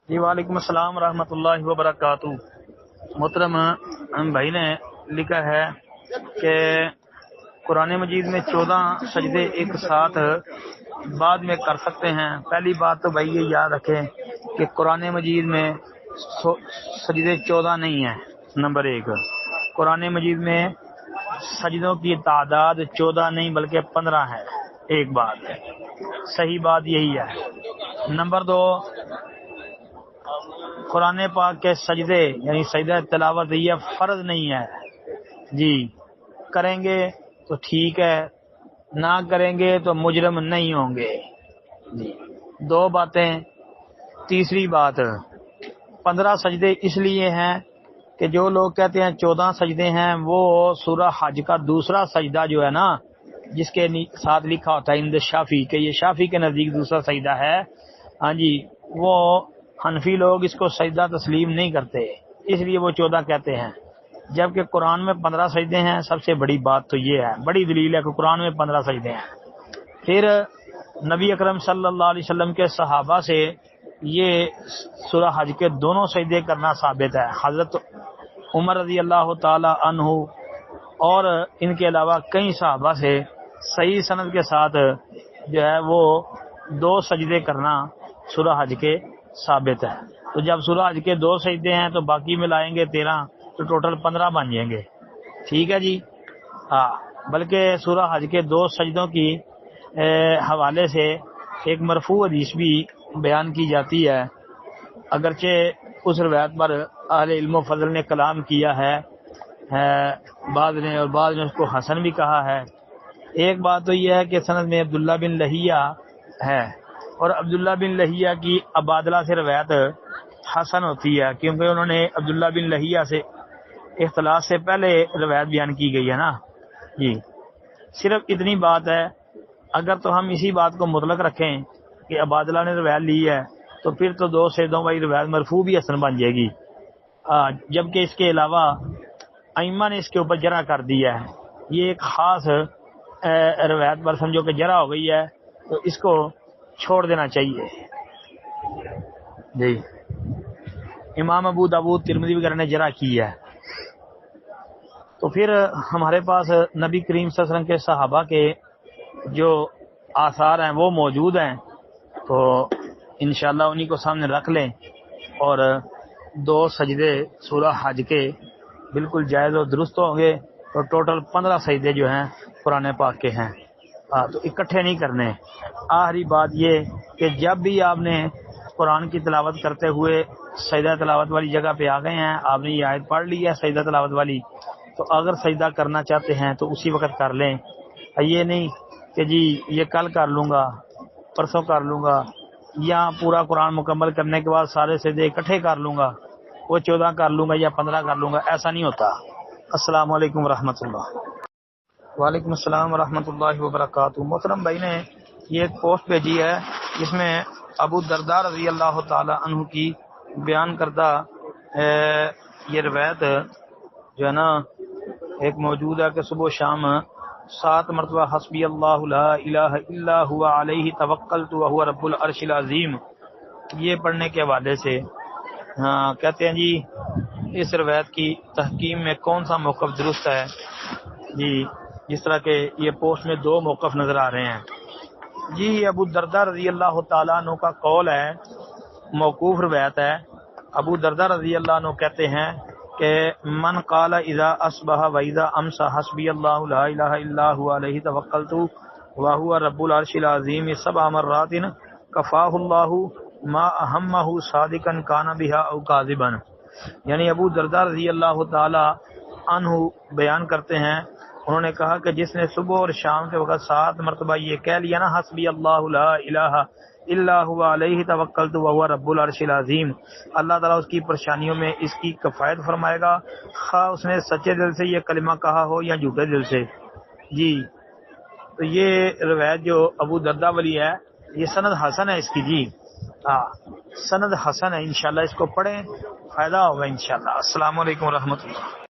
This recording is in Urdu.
جی وعلیکم السلام ورحمۃ اللہ وبرکاتہ۔ محترم بھائی نے لکھا ہے کہ قرآن مجید میں 14 سجدے ایک ساتھ بعد میں کر سکتے ہیں۔ پہلی بات تو بھائی یہ یاد رکھیں کہ قرآن مجید میں سجدے 14 نہیں ہیں۔ نمبر 1، قرآن مجید میں سجدوں کی تعداد 14 نہیں بلکہ 15 ہے۔ ایک بات ہے، صحیح بات یہی ہے۔ نمبر 2، قرآن پاک کے سجدے یعنی سجدہ تلاوت یہ فرض نہیں ہے جی، کریں گے تو ٹھیک ہے، نہ کریں گے تو مجرم نہیں ہوں گے جی۔ 2 باتیں۔ تیسری بات، 15 سجدے اس لیے ہیں کہ جو لوگ کہتے ہیں 14 سجدے ہیں، وہ سورہ حج کا دوسرا سجدہ جو ہے نا، جس کے ساتھ لکھا ہوتا ہے اند شافی کہ یہ شافی کے نزدیک دوسرا سجدہ ہے، ہاں جی، وہ حنفی لوگ اس کو سجدہ تسلیم نہیں کرتے، اس لیے وہ 14 کہتے ہیں، جبکہ قرآن میں 15 سجدے ہیں۔ سب سے بڑی بات تو یہ ہے، بڑی دلیل ہے کہ قرآن میں 15 سجدے ہیں۔ پھر نبی اکرم صلی اللہ علیہ وسلم کے صحابہ سے یہ سورہ حج کے دونوں سجدے کرنا ثابت ہے۔ حضرت عمر رضی اللہ تعالی عنہ اور ان کے علاوہ کئی صحابہ سے صحیح سند کے ساتھ جو ہے وہ 2 سجدے کرنا سورہ حج کے ثابت ہے۔ تو جب سورہ حج کے 2 سجدے ہیں تو باقی ملائیں گے 13، تو ٹوٹل 15 بن جائیں گے۔ ٹھیک ہے جی، ہاں۔ بلکہ سورہ حج کے 2 سجدوں کی حوالے سے ایک مرفوع حدیث بھی بیان کی جاتی ہے، اگرچہ اس روایت پر اہل علم و فضل نے کلام کیا ہے، بعض نے اس کو حسن بھی کہا ہے۔ ایک بات تو یہ ہے کہ سند میں عبداللہ بن لہیہ ہے، اور عبداللہ بن لہیہ کی عبادلہ سے روایت حسن ہوتی ہے، کیونکہ انہوں نے عبداللہ بن لہیہ سے اختلاط سے پہلے روایت بیان کی گئی ہے نا جی۔ صرف اتنی بات ہے، اگر تو ہم اسی بات کو مطلق رکھیں کہ عبادلہ نے روایت لی ہے تو پھر تو 2 سجدوں والی روایت مرفوع بھی حسن بن جائے گی، جبکہ اس کے علاوہ ائمہ نے اس کے اوپر جرح کر دیا ہے۔ یہ ایک خاص روایت پر سمجھو کہ جرح ہو گئی ہے، تو اس کو چھوڑ دینا چاہیے جی۔ امام ابو داؤد ترمذی وغیرہ نے جرح کی ہے۔ تو پھر ہمارے پاس نبی کریم صلی اللہ علیہ وسلم کے صحابہ کے جو آثار ہیں وہ موجود ہیں، تو انشاءاللہ انہی کو سامنے رکھ لیں، اور 2 سجدے سورہ حج کے بالکل جائز و درست ہوں گے، اور ٹوٹل 15 سجدے جو ہیں قرآن پاک کے ہیں، تو اکٹھے نہیں کرنے۔ آخری بات یہ کہ جب بھی آپ نے قرآن کی تلاوت کرتے ہوئے سجدہ تلاوت والی جگہ پہ آ گئے ہیں، آپ نے یہ آیت پڑھ لی ہے سجدہ تلاوت والی، تو اگر سجدہ کرنا چاہتے ہیں تو اسی وقت کر لیں، یہ نہیں کہ جی یہ کل کر لوں گا، پرسوں کر لوں گا، یا پورا قرآن مکمل کرنے کے بعد سارے سجدے اکٹھے کر لوں گا، وہ 14 کر لوں گا یا 15 کر لوں گا، ایسا نہیں ہوتا۔ السلام علیکم ورحمۃ اللہ۔ وعلیکم السلام ورحمۃ اللہ وبرکاتہ۔ محترم بھائی نے یہ ایک پوسٹ بھیجی ہے جس میں ابو الدرداء رضی اللہ تعالی عنہ کی بیان کردہ یہ روایت جو ہے نا ایک موجود ہے کہ صبح و شام 7 مرتبہ حسبی اللہ لا الہ الا هو علیہ توکلت وهو رب العرش العظیم، یہ پڑھنے کے حوالے سے کہتے ہیں جی اس روایت کی تحکیم میں کون سا موقف درست ہے جی، جس طرح کہ یہ پوسٹ میں 2 موقف نظر آ رہے ہیں جی۔ ابو الدرداء رضی اللہ تعالیٰ عنہ کا قول ہے، موقوف روایت ہے۔ ابو الدرداء رضی اللہ عنہ کہتے ہیں کہ من قال اذا اصبح و اذا امسى حسبی اللہ لا الہ الا هو علیہ توکلت وهو رب العرش العظیم 7 مرات کفاہ اللہ ما اہمہ صادقا کان بها او کاذبا۔ یعنی ابو الدرداء رضی اللہ تعالی عنہ بیان کرتے ہیں، انہوں نے کہا کہ جس نے صبح اور شام کے وقت 7 مرتبہ یہ کہہ لیا نا حسبی اللہ لا الہ الا هو علیہ توکلت وهو رب العرش العظیم، اللہ تعالیٰ اس کی پریشانیوں میں اس کی کفایت فرمائے گا، خواہ اس نے سچے دل سے یہ کلمہ کہا ہو یا جھوٹے دل سے جی۔ تو یہ روایت جو ابو درداء والی ہے یہ سند حسن ہے اس کی جی، سند حسن ہے، انشاءاللہ اس کو پڑھیں، فائدہ ہوگا انشاءاللہ۔ السلام علیکم ورحمۃ اللہ۔